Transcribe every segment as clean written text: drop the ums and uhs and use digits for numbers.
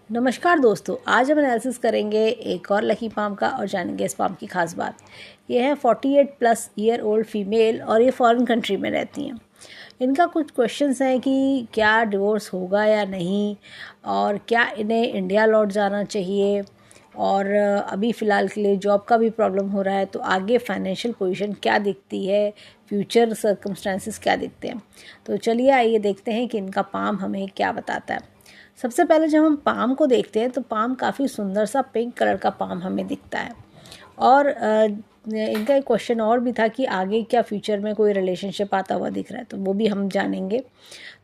नमस्कार दोस्तों, आज हम एनालिसिस करेंगे एक और लकी पाम का और जानेंगे इस पाम की खास बात। ये है 48+ ईयर ओल्ड फीमेल और ये फॉरेन कंट्री में रहती हैं। इनका कुछ क्वेश्चंस हैं कि क्या डिवोर्स होगा या नहीं, और क्या इन्हें इंडिया लौट जाना चाहिए, और अभी फ़िलहाल के लिए जॉब का भी प्रॉब्लम हो रहा है, तो आगे फाइनेंशियल पोजीशन क्या दिखती है, फ्यूचर सर्कमस्टांसिस क्या दिखते हैं। तो चलिए आइए देखते हैं कि इनका पाम हमें क्या बताता है। सबसे पहले जब हम पाम को देखते हैं तो पाम काफ़ी सुंदर सा पिंक कलर का पाम हमें दिखता है। और इनका एक क्वेश्चन और भी था कि आगे क्या फ्यूचर में कोई रिलेशनशिप आता हुआ दिख रहा है, तो वो भी हम जानेंगे।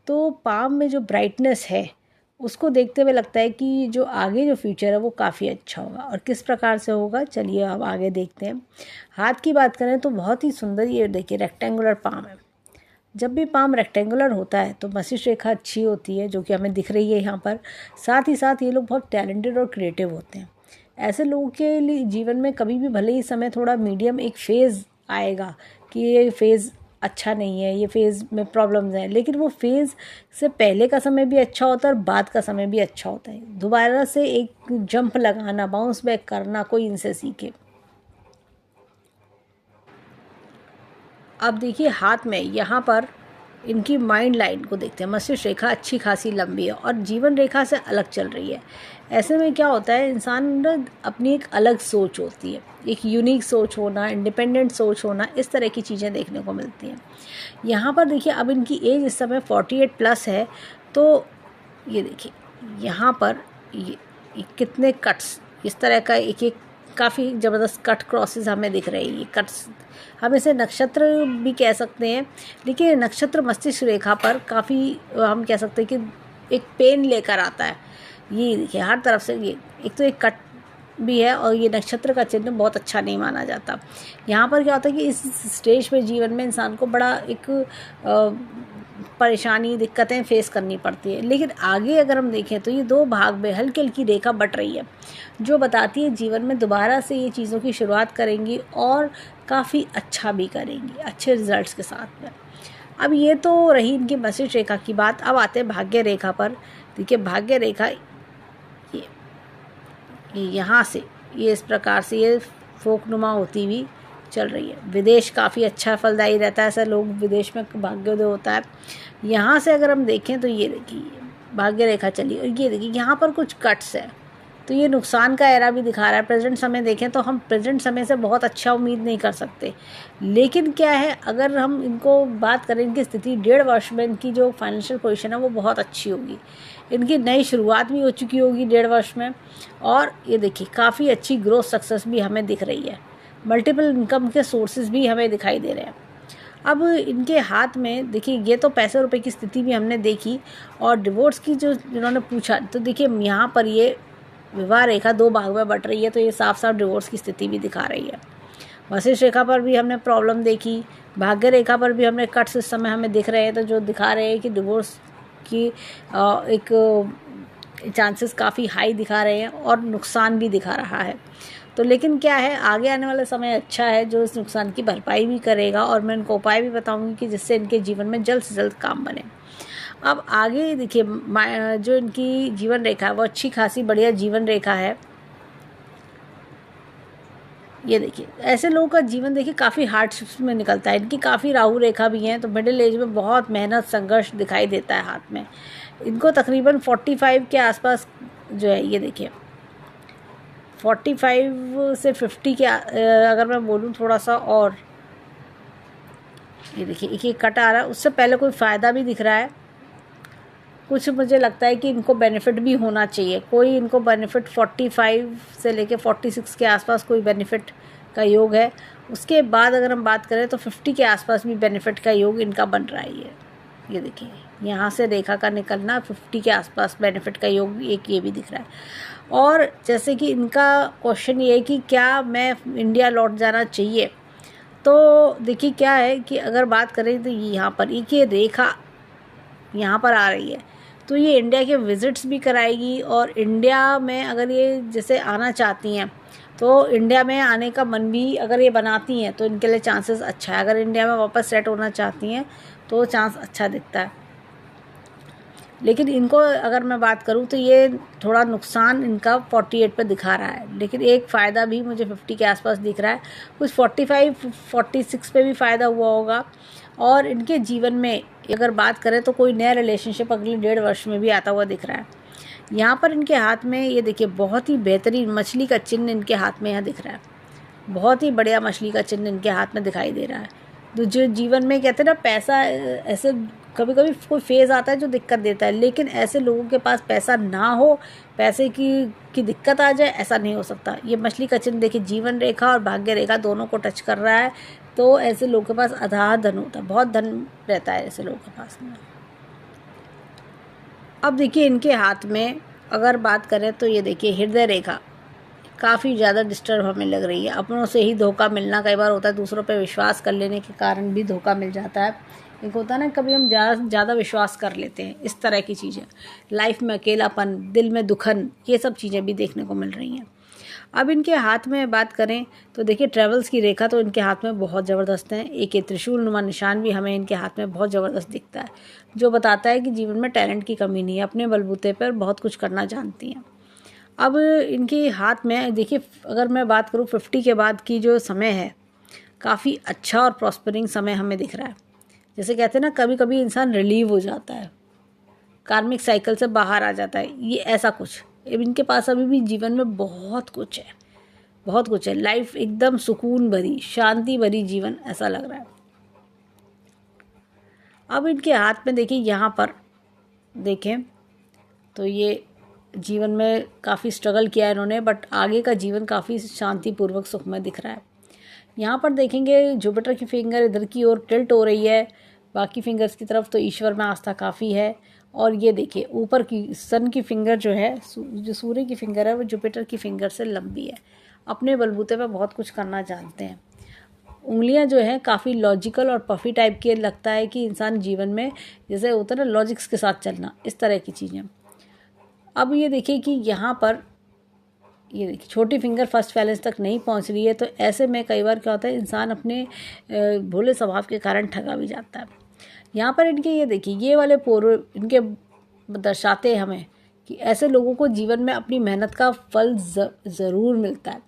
तो पाम में जो ब्राइटनेस है उसको देखते हुए लगता है कि जो आगे जो फ्यूचर है वो काफ़ी अच्छा होगा। और किस प्रकार से होगा, चलिए अब आगे देखते हैं। हाथ की बात करें तो बहुत ही सुंदर, ये देखिए रेक्टेंगुलर पाम है। जब भी पाम रेक्टेंगुलर होता है तो मस्तिष्क रेखा अच्छी होती है, जो कि हमें दिख रही है यहाँ पर। साथ ही साथ ये लोग बहुत टैलेंटेड और क्रिएटिव होते हैं। ऐसे लोगों के लिए जीवन में कभी भी भले ही समय थोड़ा मीडियम एक फेज़ आएगा कि ये फेज़ अच्छा नहीं है, ये फेज़ में प्रॉब्लम्स हैं, लेकिन वो फेज़ से पहले का समय भी अच्छा होता है और बाद का समय भी अच्छा होता है। दोबारा से एक जंप लगाना, बाउंस बैक करना कोई इनसे सीखे। अब देखिए हाथ में यहाँ पर इनकी माइंड लाइन को देखते हैं। मस्तिष्क रेखा अच्छी खासी लंबी है और जीवन रेखा से अलग चल रही है। ऐसे में क्या होता है, इंसान अपनी एक अलग सोच होती है, एक यूनिक सोच होना, इंडिपेंडेंट सोच होना, इस तरह की चीज़ें देखने को मिलती हैं। यहाँ पर देखिए अब इनकी एज इस समय 48+ है। तो ये देखिए यहाँ पर ये कितने कट्स, इस तरह का एक एक काफ़ी ज़बरदस्त कट क्रॉसेस हमें दिख रहे हैं। ये कट्स हम इसे नक्षत्र भी कह सकते हैं, लेकिन नक्षत्र मस्तिष्क रेखा पर काफ़ी हम कह सकते हैं कि एक पेन लेकर आता है। ये देखिए हर तरफ से ये एक तो एक कट भी है और ये नक्षत्र का चिन्ह बहुत अच्छा नहीं माना जाता। यहाँ पर क्या होता है कि इस स्टेज पे जीवन में इंसान को बड़ा एक परेशानी, दिक्कतें फेस करनी पड़ती है। लेकिन आगे अगर हम देखें तो ये दो भाग में हल्की हल्की रेखा बट रही है, जो बताती है जीवन में दोबारा से ये चीज़ों की शुरुआत करेंगी और काफ़ी अच्छा भी करेंगी, अच्छे रिजल्ट्स के साथ में। अब ये तो रही इनकी मस्तिष्क रेखा की बात। अब आते हैं भाग्य रेखा पर। देखिए भाग्य रेखा ये यहाँ से ये इस प्रकार से ये फोकनुमा होती हुई चल रही है। विदेश काफ़ी अच्छा फलदायी रहता है, ऐसा लोग विदेश में भाग्योदय होता है। यहाँ से अगर हम देखें तो ये देखिए भाग्य रेखा चली और ये देखिए यहाँ पर कुछ कट्स है, तो ये नुकसान का एरा भी दिखा रहा है। प्रेजेंट समय देखें तो हम प्रेजेंट समय से बहुत अच्छा उम्मीद नहीं कर सकते। लेकिन क्या है, अगर हम इनको बात करें इनकी स्थिति 1.5 वर्ष में इनकी जो फाइनेंशियल पोजीशन है वो बहुत अच्छी होगी। इनकी नई शुरुआत भी हो चुकी होगी 1.5 वर्ष में। और ये देखिए काफ़ी अच्छी ग्रोथ सक्सेस भी हमें दिख रही है। मल्टीपल इनकम के सोर्सेज भी हमें दिखाई दे रहे हैं। अब इनके हाथ में देखिए ये तो पैसे रुपए की स्थिति भी हमने देखी, और डिवोर्स की जो इन्होंने पूछा तो देखिए यहाँ पर ये विवाह रेखा दो भाग में बट रही है, तो ये साफ साफ डिवोर्स की स्थिति भी दिखा रही है। मस्तिष्क रेखा पर भी हमने प्रॉब्लम देखी, भाग्य रेखा पर भी हमने कट्स इस समय हमें दिख रहे हैं, तो जो दिखा रहे हैं कि डिवोर्स की एक चांसेस काफ़ी हाई दिखा रहे हैं और नुकसान भी दिखा रहा है। तो लेकिन क्या है, आगे आने वाला समय अच्छा है जो इस नुकसान की भरपाई भी करेगा, और मैं इनको उपाय भी बताऊंगी कि जिससे इनके जीवन में जल्द से जल्द काम बने। अब आगे देखिए जो इनकी जीवन रेखा है वो अच्छी खासी बढ़िया जीवन रेखा है। ये देखिए ऐसे लोगों का जीवन देखिए काफ़ी हार्डशिप्स में निकलता है। इनकी काफ़ी राहु रेखा भी है, तो मिडिल एज में बहुत मेहनत संघर्ष दिखाई देता है हाथ में। इनको तकरीबन 45 के आसपास जो है, ये देखिए 45 से 50 के अगर मैं बोलूँ थोड़ा सा, और ये देखिए एक कट आ रहा है, उससे पहले कोई फ़ायदा भी दिख रहा है। कुछ मुझे लगता है कि इनको बेनिफिट भी होना चाहिए, कोई इनको बेनिफिट 45 से लेके 46 के आसपास कोई बेनिफिट का योग है। उसके बाद अगर हम बात करें तो 50 के आसपास भी बेनिफिट का योग इनका बन रहा है। ये देखिए यहाँ से रेखा का निकलना 50 के आसपास बेनिफिट का योग एक ये भी दिख रहा है। और जैसे कि इनका क्वेश्चन ये है कि क्या मैं इंडिया लौट जाना चाहिए, तो देखिए क्या है कि अगर बात करें तो यहाँ पर एक ये रेखा यहाँ पर आ रही है, तो ये इंडिया के विज़िट्स भी कराएगी। और इंडिया में अगर ये जैसे आना चाहती हैं तो इंडिया में आने का मन भी अगर ये बनाती हैं तो इनके लिए चांसेस अच्छा है। अगर इंडिया में वापस सेट होना चाहती हैं तो चांस अच्छा दिखता है। लेकिन इनको अगर मैं बात करूँ तो ये थोड़ा नुकसान इनका 48 पे दिखा रहा है, लेकिन एक फ़ायदा भी मुझे 50 के आसपास दिख रहा है। कुछ 45 46 पे भी फ़ायदा हुआ होगा। और इनके जीवन में अगर बात करें तो कोई नया रिलेशनशिप अगले 1.5 वर्ष में भी आता हुआ दिख रहा है। यहाँ पर इनके हाथ में ये देखिए बहुत ही बेहतरीन मछली का चिन्ह इनके हाथ में यहाँ दिख रहा है। बहुत ही बढ़िया मछली का चिन्ह इनके हाथ में दिखाई दे रहा है। तो जो जीवन में कहते हैं ना, पैसा ऐसे कभी कभी कोई फेज़ आता है जो दिक्कत देता है, लेकिन ऐसे लोगों के पास पैसा ना हो, पैसे की दिक्कत आ जाए, ऐसा नहीं हो सकता। ये मछली का चिन्ह देखिए जीवन रेखा और भाग्य रेखा दोनों को टच कर रहा है। तो ऐसे लोगों के पास अथाह धन होता है, बहुत धन रहता है ऐसे लोगों के पास में। अब देखिए इनके हाथ में अगर बात करें तो ये देखिए हृदय रेखा काफ़ी ज़्यादा डिस्टर्ब हमें लग रही है। अपनों से ही धोखा मिलना कई बार होता है, दूसरों पे विश्वास कर लेने के कारण भी धोखा मिल जाता है। एक होता है ना, कभी हम ज़्यादा विश्वास कर लेते हैं, इस तरह की चीज़ें। लाइफ में अकेलापन, दिल में दुखन, ये सब चीज़ें भी देखने को मिल रही हैं। अब इनके हाथ में बात करें तो देखिए ट्रेवल्स की रेखा तो इनके हाथ में बहुत ज़बरदस्त है। एक त्रिशूल नुमा निशान भी हमें इनके हाथ में बहुत ज़बरदस्त दिखता है, जो बताता है कि जीवन में टैलेंट की कमी नहीं है, अपने बलबूते पर बहुत कुछ करना जानती हैं। अब इनके हाथ में देखिए अगर मैं बात करूँ 50 के बाद की जो समय है, काफ़ी अच्छा और प्रॉस्परिंग समय हमें दिख रहा है। जैसे कहते हैं ना, कभी कभी इंसान रिलीव हो जाता है, कार्मिक साइकिल से बाहर आ जाता है, ये ऐसा कुछ। इनके पास अभी भी जीवन में बहुत कुछ है, बहुत कुछ है। लाइफ एकदम सुकून भरी, शांति भरी जीवन ऐसा लग रहा है। अब इनके हाथ में देखिए यहाँ पर देखें तो ये जीवन में काफ़ी स्ट्रगल किया है इन्होंने, बट आगे का जीवन काफ़ी शांतिपूर्वक सुखमय दिख रहा है। यहाँ पर देखेंगे जुपिटर की फिंगर इधर की ओर टिल्ट हो रही है, बाकी फिंगर्स की तरफ तो ईश्वर में आस्था काफ़ी है। और ये देखिए ऊपर की सन की फिंगर जो है, जो सूर्य की फिंगर है, वो जुपिटर की फिंगर से लंबी है। अपने बलबूते पे बहुत कुछ करना जानते हैं। उंगलियां जो हैं काफ़ी लॉजिकल और पफी टाइप की, लगता है कि इंसान जीवन में जैसे होता है ना लॉजिक्स के साथ चलना, इस तरह की चीज़ें। अब ये देखिए कि यहाँ पर ये देखिए छोटी फिंगर फर्स्ट बैलेंस तक नहीं पहुँच रही है, तो ऐसे में कई बार क्या होता है इंसान अपने भोले स्वभाव के कारण ठगा भी जाता है। यहाँ पर इनके ये देखिए ये वाले पूर्व इनके दर्शाते हैं हमें कि ऐसे लोगों को जीवन में अपनी मेहनत का फल ज़रूर मिलता है,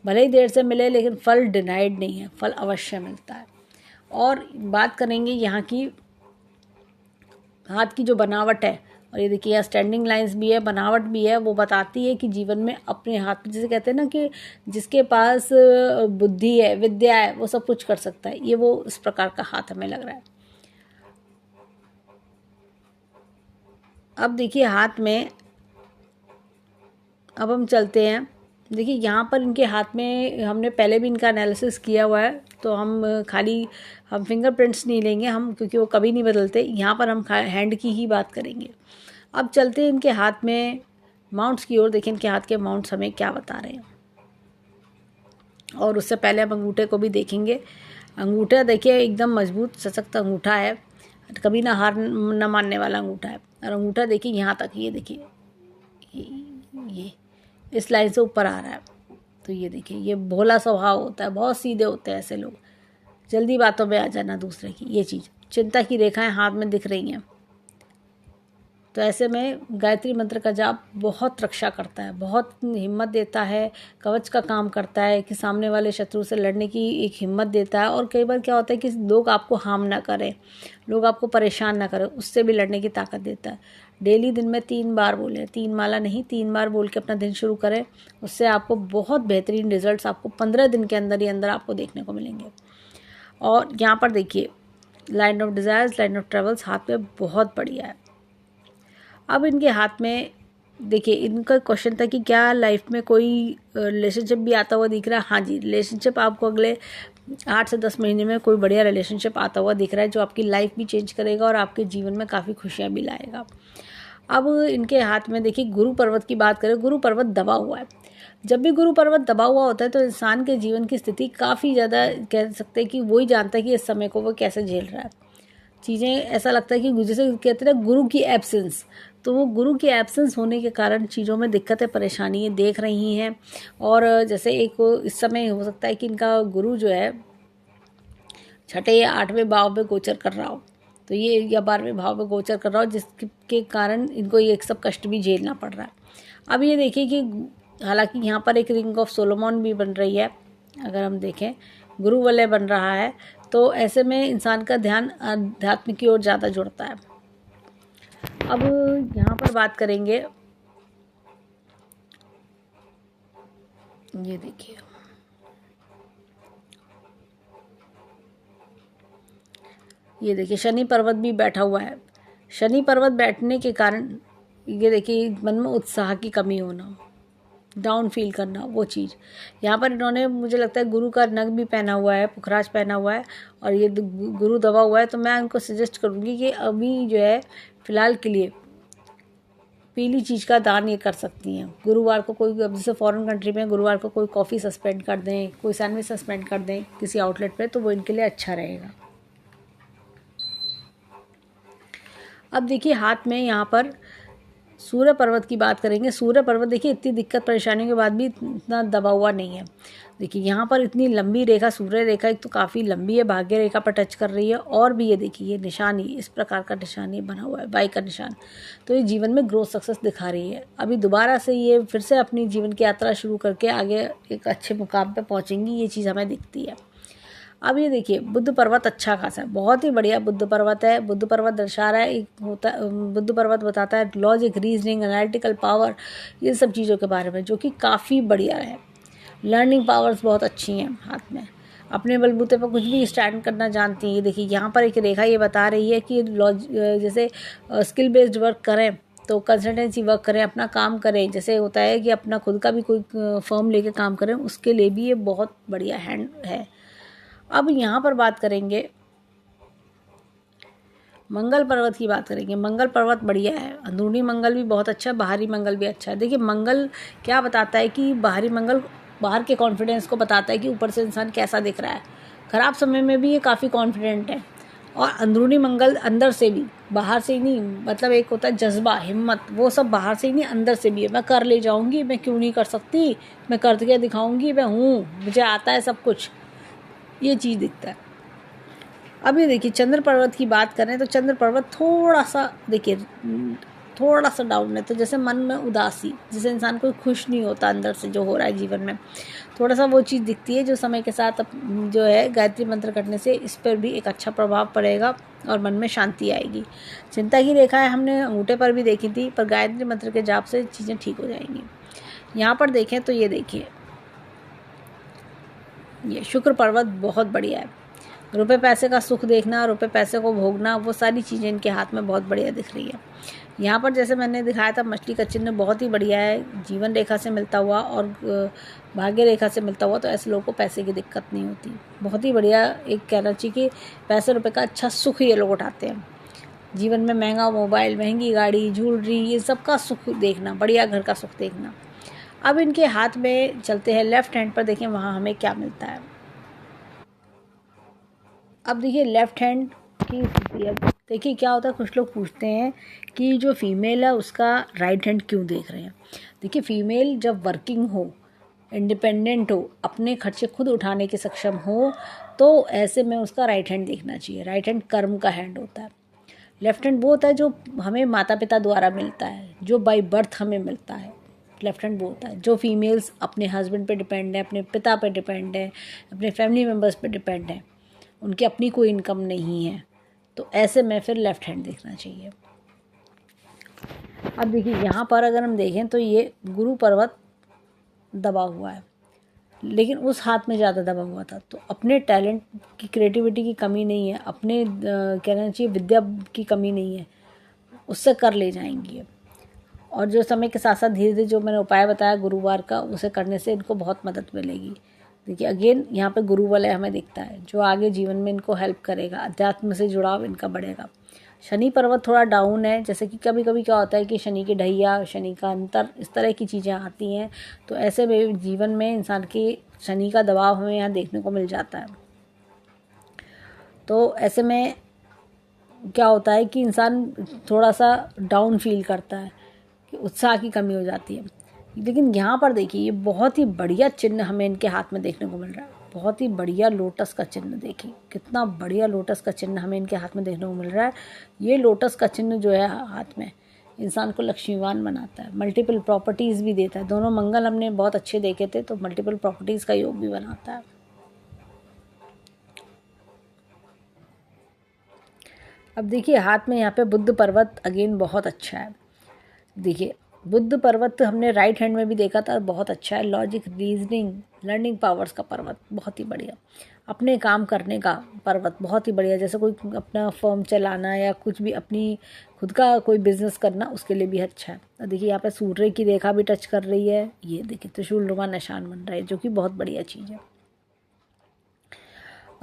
भले ही देर से मिले, लेकिन फल डिनाइड नहीं है, फल अवश्य मिलता है। और बात करेंगे यहाँ की हाथ की जो बनावट है, और ये देखिए यहाँ स्टैंडिंग लाइंस भी है, बनावट भी है, वो बताती है कि जीवन में अपने हाथ में, जैसे कहते हैं ना कि जिसके पास बुद्धि है, विद्या है, वो सब कुछ कर सकता है, ये वो इस प्रकार का हाथ हमें लग रहा है। अब देखिए हाथ में, अब हम चलते हैं। देखिए यहाँ पर इनके हाथ में हमने पहले भी इनका एनालिसिस किया हुआ है, तो हम फिंगरप्रिंट्स नहीं लेंगे हम, क्योंकि वो कभी नहीं बदलते। यहाँ पर हम हैंड की ही बात करेंगे। अब चलते हैं इनके हाथ में माउंट्स की ओर। देखिए इनके हाथ के माउंट्स हमें क्या बता रहे हैं, और उससे पहले हम अंगूठे को भी देखेंगे। अंगूठा देखिए एकदम मजबूत सशक्त अंगूठा है, कभी ना हार न मानने वाला अंगूठा है। और अंगूठा देखिए यहाँ तक, ये देखिए ये इस लाइन से ऊपर आ रहा है। तो ये देखिए ये भोला स्वभाव होता है, बहुत सीधे होते हैं ऐसे लोग, जल्दी बातों में आ जाना दूसरे की, ये चीज़। चिंता की रेखाएं हाथ में दिख रही हैं, तो ऐसे में गायत्री मंत्र का जाप बहुत रक्षा करता है, बहुत हिम्मत देता है, कवच का काम करता है कि सामने वाले शत्रु से लड़ने की एक हिम्मत देता है। और कई बार क्या होता है कि लोग आपको हार्म ना करें, लोग आपको परेशान ना करें, उससे भी लड़ने की ताकत देता है। डेली दिन में 3 बार बोलें, 3 माला नहीं 3 बार बोल के अपना दिन शुरू करें, उससे आपको बहुत बेहतरीन रिजल्ट्स आपको 15 दिन के अंदर ही अंदर आपको देखने को मिलेंगे। और यहाँ पर देखिए line of desires, line of travels हाथ में बहुत बढ़िया है। अब इनके हाथ में देखिए, इनका क्वेश्चन था कि क्या लाइफ में कोई रिलेशनशिप भी आता हुआ दिख रहा है। हाँ जी, रिलेशनशिप आपको अगले 8 से 10 महीने में कोई बढ़िया रिलेशनशिप आता हुआ दिख रहा है, जो आपकी लाइफ भी चेंज करेगा और आपके जीवन में काफ़ी खुशियाँ भी लाएगा। अब इनके हाथ में देखिए गुरु पर्वत की बात करें, गुरु पर्वत दबा हुआ है। जब भी गुरु पर्वत दबा हुआ होता है तो इंसान के जीवन की स्थिति काफ़ी ज़्यादा, कह सकते हैं कि वही जानता है कि इस समय को वो कैसे झेल रहा है। चीज़ें ऐसा लगता है कि जैसे कहते हैं गुरु की एब्सेंस, तो वो गुरु की एब्सेंस होने के कारण चीज़ों में दिक्कतें परेशानियाँ देख रही हैं। और जैसे एक इस समय हो सकता है कि इनका गुरु जो है 6ठे या 8वें भाव में गोचर कर रहा हो, तो ये या 12वें भाव में गोचर कर रहा हो, जिसके कारण इनको ये सब कष्ट भी झेलना पड़ रहा है। अब ये देखिए कि हालांकि यहाँ पर एक रिंग ऑफ सोलोमन भी बन रही है, अगर हम देखें गुरु वलय बन रहा है, तो ऐसे में इंसान का ध्यान अध्यात्म की ओर ज़्यादा जुड़ता है। अब यहाँ पर बात करेंगे, ये देखिए शनि पर्वत भी बैठा हुआ है। शनि पर्वत बैठने के कारण ये देखिए मन में उत्साह की कमी होना, डाउन फील करना, वो चीज़ यहाँ पर इन्होंने मुझे लगता है गुरु का नग भी पहना हुआ है, पुखराज पहना हुआ है और ये गुरु दबा हुआ है। तो मैं उनको सजेस्ट करूँगी कि अभी जो है फ़िलहाल के लिए पीली चीज़ का दान ये कर सकती हैं। गुरुवार को कोई, अब जैसे फॉरेन कंट्री में गुरुवार को कोई कॉफ़ी सस्पेंड कर दें, कोई सैंडविच सस्पेंड कर दें किसी आउटलेट पे, तो वो इनके लिए अच्छा रहेगा। अब देखिए हाथ में यहाँ पर सूर्य पर्वत की बात करेंगे। सूर्य पर्वत देखिए इतनी दिक्कत परेशानियों के बाद भी इतना दबा हुआ नहीं है। देखिए यहाँ पर इतनी लंबी रेखा, सूर्य रेखा एक तो काफ़ी लंबी है, भाग्य रेखा पर टच कर रही है, और भी ये देखिए ये निशानी, इस प्रकार का निशानी बना हुआ है, बाई का निशान। तो ये जीवन में ग्रोथ सक्सेस दिखा रही है। अभी दोबारा से ये फिर से अपनी जीवन की यात्रा शुरू करके आगे एक अच्छे मुकाम पर पहुँचेंगी, ये चीज़ हमें दिखती है। अब ये देखिए बुद्ध पर्वत अच्छा खासा है, बहुत ही बढ़िया बुद्ध पर्वत है। बुद्ध पर्वत दर्शा रहा है, एक होता बुद्ध पर्वत बताता है लॉजिक, रीजनिंग, एनालिटिकल पावर, ये सब चीज़ों के बारे में, जो कि काफ़ी बढ़िया है। लर्निंग पावर्स बहुत अच्छी हैं हाथ में, अपने बलबूते पर कुछ भी स्टैंड करना जानती हैं। ये देखिए यहाँ पर एक रेखा ये बता रही है कि जैसे स्किल बेस्ड वर्क करें, तो कंसल्टेंसी वर्क करें, अपना काम करें, जैसे होता है कि अपना खुद का भी कोई फर्म लेके काम करें, उसके लिए भी ये बहुत बढ़िया हैंड है। अब यहाँ पर बात करेंगे मंगल पर्वत की बात करेंगे। मंगल पर्वत बढ़िया है, अंदरूनी मंगल भी बहुत अच्छा है, बाहरी मंगल भी अच्छा है। देखिए मंगल क्या बताता है कि बाहरी मंगल बाहर के कॉन्फिडेंस को बताता है कि ऊपर से इंसान कैसा दिख रहा है। खराब समय में भी ये काफ़ी कॉन्फिडेंट है। और अंदरूनी मंगल अंदर से भी, बाहर से ही नहीं, मतलब एक होता है जज्बा, हिम्मत, वो सब बाहर से ही नहीं अंदर से भी है। मैं कर ले जाऊँगी, मैं क्यों नहीं कर सकती, मैं कर के दिखाऊँगी, मैं हूँ, मुझे आता है सब कुछ, ये चीज़ दिखता है। अब ये देखिए चंद्र पर्वत की बात करें तो चंद्र पर्वत थोड़ा सा देखिए थोड़ा सा डाउन है। तो जैसे मन में उदासी, जैसे इंसान कोई खुश नहीं होता अंदर से जो हो रहा है जीवन में, थोड़ा सा वो चीज़ दिखती है, जो समय के साथ जो है गायत्री मंत्र करने से इस पर भी एक अच्छा प्रभाव पड़ेगा और मन में शांति आएगी। चिंता की रेखा है, हमने अंगूठे पर भी देखी थी, पर गायत्री मंत्र के जाप से चीज़ें ठीक हो जाएंगी। यहाँ पर देखें तो ये देखिए ये शुक्र पर्वत बहुत बढ़िया है। रुपए पैसे का सुख देखना, रुपए पैसे को भोगना, वो सारी चीज़ें इनके हाथ में बहुत बढ़िया दिख रही है। यहाँ पर जैसे मैंने दिखाया था मछली का चिन्ह बहुत ही बढ़िया है, जीवन रेखा से मिलता हुआ और भाग्य रेखा से मिलता हुआ, तो ऐसे लोगों को पैसे की दिक्कत नहीं होती। बहुत ही बढ़िया एक कहना चाहिए कि पैसे रुपए का अच्छा सुख ये लोग उठाते हैं। जीवन में महंगा मोबाइल, महंगी गाड़ी, ज्वेलरी, ये सब का सुख देखना, बढ़िया घर का सुख देखना। अब इनके हाथ में चलते हैं लेफ्ट हैंड पर, देखें वहाँ हमें क्या मिलता है। अब देखिए लेफ्ट हैंड की स्थिति। अब देखिए क्या होता है, कुछ लोग पूछते हैं कि जो फीमेल है उसका राइट हैंड क्यों देख रहे हैं। देखिए फीमेल जब वर्किंग हो, इंडिपेंडेंट हो, अपने खर्चे खुद उठाने के सक्षम हो, तो ऐसे में उसका राइट हैंड देखना चाहिए। राइट हैंड कर्म का हैंड होता है। लेफ्ट हैंड वो होता है जो हमें माता पिता द्वारा मिलता है, जो बाय बर्थ हमें मिलता है। लेफ्ट हैंड वो होता है जो फीमेल्स अपने हस्बैंड पे डिपेंड है, अपने पिता पे डिपेंड है, अपने फैमिली मेम्बर्स पे डिपेंड है, उनकी अपनी कोई इनकम नहीं है, तो ऐसे में फिर लेफ्ट हैंड देखना चाहिए। अब देखिए यहाँ पर अगर हम देखें तो ये गुरु पर्वत दबा हुआ है, लेकिन उस हाथ में ज़्यादा दबा हुआ था। तो अपने टैलेंट की, क्रिएटिविटी की कमी नहीं है, अपने कहना चाहिए विद्या की कमी नहीं है, उससे कर ले जाएंगी। और जो समय के साथ साथ धीरे धीरे जो मैंने उपाय बताया गुरुवार का, उसे करने से इनको बहुत मदद मिलेगी। देखिए अगेन यहाँ पे गुरु वलय हमें दिखता है, जो आगे जीवन में इनको हेल्प करेगा, अध्यात्म से जुड़ाव इनका बढ़ेगा। शनि पर्वत थोड़ा डाउन है, जैसे कि कभी कभी क्या होता है कि शनि की ढैया, शनि का अंतर, इस तरह की चीज़ें आती हैं, तो ऐसे में जीवन में इंसान के शनि का दबाव हमें यहाँ देखने को मिल जाता है। तो ऐसे में क्या होता है कि इंसान थोड़ा सा डाउन फील करता है, कि उत्साह की कमी हो जाती है। लेकिन यहाँ पर देखिए ये बहुत ही बढ़िया चिन्ह हमें इनके हाथ में देखने को मिल रहा है, बहुत ही बढ़िया लोटस का चिन्ह, देखिए कितना बढ़िया लोटस का चिन्ह हमें इनके हाथ में देखने को मिल रहा है। ये लोटस का चिन्ह जो है हाथ में इंसान को लक्ष्मीवान बनाता है, मल्टीपल प्रॉपर्टीज़ भी देता है। दोनों मंगल हमने बहुत अच्छे देखे थे, तो मल्टीपल प्रॉपर्टीज़ का योग भी बनाता है। अब देखिए हाथ में यहाँ पे बुद्ध पर्वत अगेन बहुत अच्छा है। देखिए बुद्ध पर्वत हमने राइट हैंड में भी देखा था, बहुत अच्छा है। लॉजिक, रीजनिंग, लर्निंग पावर्स का पर्वत बहुत ही बढ़िया। अपने काम करने का पर्वत बहुत ही बढ़िया, जैसे कोई अपना फर्म चलाना या कुछ भी अपनी खुद का कोई बिजनेस करना, उसके लिए भी अच्छा है। देखिए यहाँ पे सूर्य की रेखा भी टच कर रही है, ये देखिए त्रिशूल नुमा निशान बन रहा है, जो कि बहुत बढ़िया चीज़ है।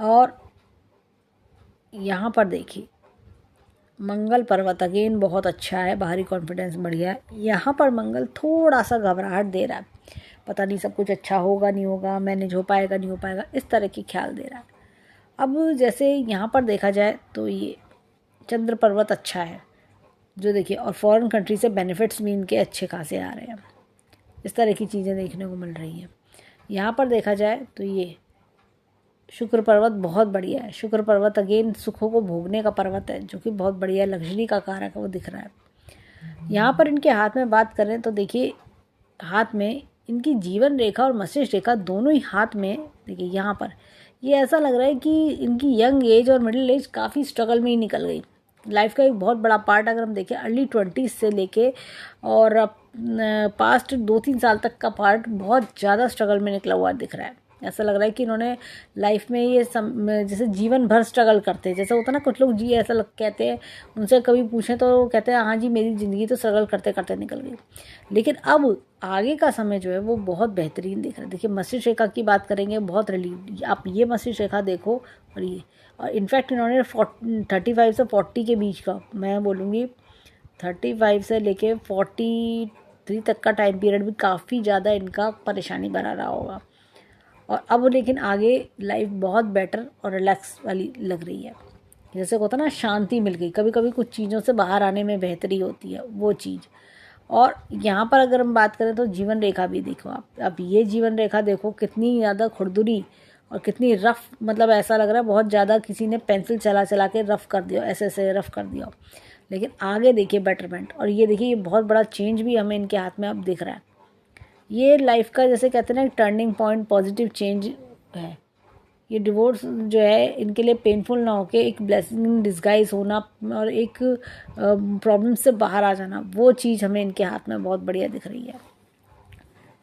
और यहाँ पर देखिए मंगल पर्वत अगेन बहुत अच्छा है, बाहरी कॉन्फिडेंस बढ़िया है। यहाँ पर मंगल थोड़ा सा घबराहट दे रहा है, पता नहीं सब कुछ अच्छा होगा नहीं होगा, मैनेज हो पाएगा नहीं हो पाएगा, इस तरह की ख्याल दे रहा है। अब जैसे यहाँ पर देखा जाए तो ये चंद्र पर्वत अच्छा है, जो देखिए, और फॉरेन कंट्री से बेनिफिट्स भी इनके अच्छे खासे आ रहे हैं, इस तरह की चीज़ें देखने को मिल रही हैं। यहाँ पर देखा जाए तो ये शुक्र पर्वत बहुत बढ़िया है। शुक्र पर्वत अगेन सुखों को भोगने का पर्वत है, जो कि बहुत बढ़िया लग्जरी का कारक है, वो दिख रहा है। यहाँ पर इनके हाथ में बात करें तो देखिए हाथ में इनकी जीवन रेखा और मस्तिष्क रेखा दोनों ही हाथ में, देखिए यहाँ पर ये ऐसा लग रहा है कि इनकी यंग एज और मिडिल एज काफ़ी स्ट्रगल में ही निकल गई। लाइफ का एक बहुत बड़ा पार्ट अगर हम देखें अर्ली 20s से लेके और पास्ट 2-3 साल तक का पार्ट बहुत ज़्यादा स्ट्रगल में निकला हुआ दिख रहा है। ऐसा लग रहा है कि इन्होंने लाइफ में ये जैसे जीवन भर स्ट्रगल करते हैं, जैसे होता है ना कुछ लोग जी ऐसा कहते हैं, उनसे कभी पूछें तो कहते हैं हाँ जी मेरी ज़िंदगी तो स्ट्रगल करते करते निकल गई। लेकिन अब आगे का समय जो है वो बहुत बेहतरीन दिख रहा है। देखिए मस्तिष्क रेखा की बात करेंगे, बहुत रिलीव, आप ये मस्तिष्क रेखा देखो, और ये, और इनफैक्ट इन्होंने 35 से 40 के बीच का, मैं बोलूँगी 35 से लेके 43 तक का टाइम पीरियड भी काफ़ी ज़्यादा इनका परेशानी बना रहा होगा। और अब लेकिन आगे लाइफ बहुत बेटर और रिलैक्स वाली लग रही है, जैसे होता है ना शांति मिल गई, कभी कभी कुछ चीज़ों से बाहर आने में बेहतरी होती है वो चीज़। और यहाँ पर अगर हम बात करें तो जीवन रेखा भी देखो आप, अब ये जीवन रेखा देखो कितनी ज़्यादा खुरदुरी और कितनी रफ़, मतलब ऐसा लग रहा है बहुत ज़्यादा किसी ने पेंसिल चला चला के रफ़ कर दिया, ऐसे ऐसे रफ़ कर दिया। लेकिन आगे देखिए बेटरमेंट, और ये देखिए ये बहुत बड़ा चेंज भी हमें इनके हाथ में अब दिख रहा है। ये लाइफ का जैसे कहते हैं ना टर्निंग पॉइंट, पॉजिटिव चेंज है। ये डिवोर्स जो है इनके लिए पेनफुल ना होके एक ब्लेसिंग इन डिस्गाइज होना और एक प्रॉब्लम से बाहर आ जाना, वो चीज़ हमें इनके हाथ में बहुत बढ़िया दिख रही है।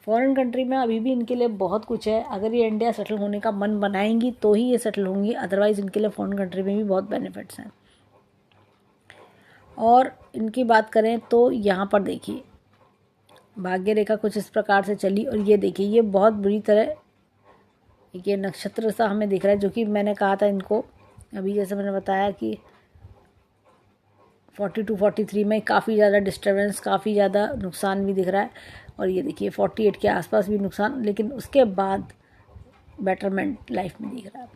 फॉरेन कंट्री में अभी भी इनके लिए बहुत कुछ है, अगर ये इंडिया सेटल होने का मन बनाएंगी तो ही ये सेटल होंगी, अदरवाइज़ इनके लिए फॉरेन कंट्री में भी बहुत बेनिफिट्स हैं। और इनकी बात करें तो यहाँ पर देखिए भाग्य रेखा कुछ इस प्रकार से चली, और ये देखिए ये बहुत बुरी तरह ये नक्षत्र सा हमें दिख रहा है, जो कि मैंने कहा था इनको अभी, जैसे मैंने बताया कि 42-43 में काफ़ी ज़्यादा डिस्टर्बेंस, काफ़ी ज़्यादा नुकसान भी दिख रहा है। और ये देखिए 48 के आसपास भी नुकसान, लेकिन उसके बाद बेटरमेंट लाइफ में दिख रहा है।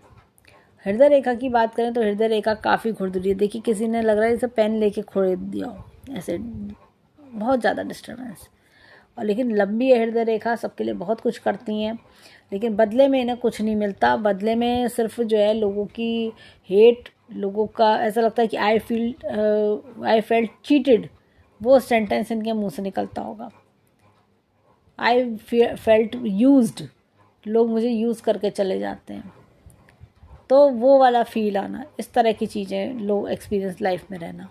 हृदय रेखा की बात करें तो हृदय रेखा काफ़ी खुरदुरी है, देखिए किसी ने लग रहा है जैसे पेन लेके खोद दिया हो, ऐसे बहुत ज़्यादा डिस्टर्बेंस। और लेकिन लंबी हृदय रेखा सबके लिए बहुत कुछ करती हैं, लेकिन बदले में इन्हें कुछ नहीं मिलता, बदले में सिर्फ जो है लोगों की हेट, लोगों का ऐसा लगता है कि आई फेल्ट चीटेड, वो सेंटेंस इनके मुंह से निकलता होगा। आई फेल्ट यूज्ड, लोग मुझे यूज़ करके चले जाते हैं, तो वो वाला फील आना, इस तरह की चीज़ें लोग एक्सपीरियंस लाइफ में रहना।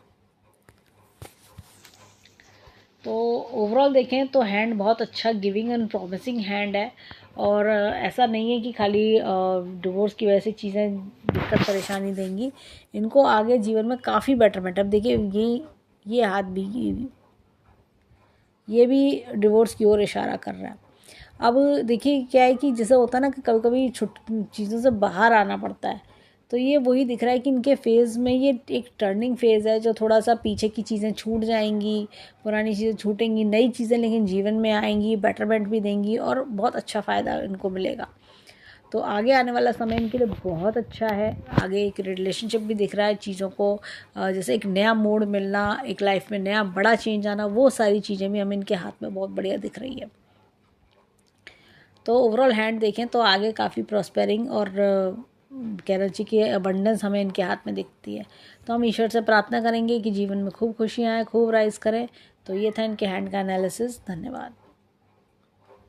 तो ओवरऑल देखें तो हैंड बहुत अच्छा गिविंग एंड प्रॉमिसिंग हैंड है, और ऐसा नहीं है कि खाली डिवोर्स की वजह से चीज़ें दिक्कत परेशानी देंगी इनको, आगे जीवन में काफ़ी बेटरमेंट। अब देखिए ये हाथ भी, ये भी डिवोर्स की ओर इशारा कर रहा है। अब देखिए क्या है कि जैसे होता है ना कि कभी कभी चीज़ों से बाहर आना पड़ता है, तो ये वही दिख रहा है कि इनके फेज़ में ये एक टर्निंग फेज़ है, जो थोड़ा सा पीछे की चीज़ें छूट जाएंगी, पुरानी चीज़ें छूटेंगी, नई चीज़ें लेकिन जीवन में आएंगी, बेटरमेंट भी देंगी और बहुत अच्छा फ़ायदा इनको मिलेगा। तो आगे आने वाला समय इनके लिए बहुत अच्छा है। आगे एक रिलेशनशिप भी दिख रहा है, चीज़ों को जैसे एक नया मोड़ मिलना, एक लाइफ में नया बड़ा चेंज आना, वो सारी चीज़ें भी हमें इनके हाथ में बहुत बढ़िया दिख रही है। तो ओवरऑल हैंड देखें तो आगे काफ़ी प्रॉस्पेरिंग और एनर्जी की अबंडेंस हमें इनके हाथ में दिखती है। तो हम ईश्वर से प्रार्थना करेंगे कि जीवन में खूब खुशियाँ आए, खूब राइज करें। तो ये था इनके हैंड का एनालिसिस। धन्यवाद।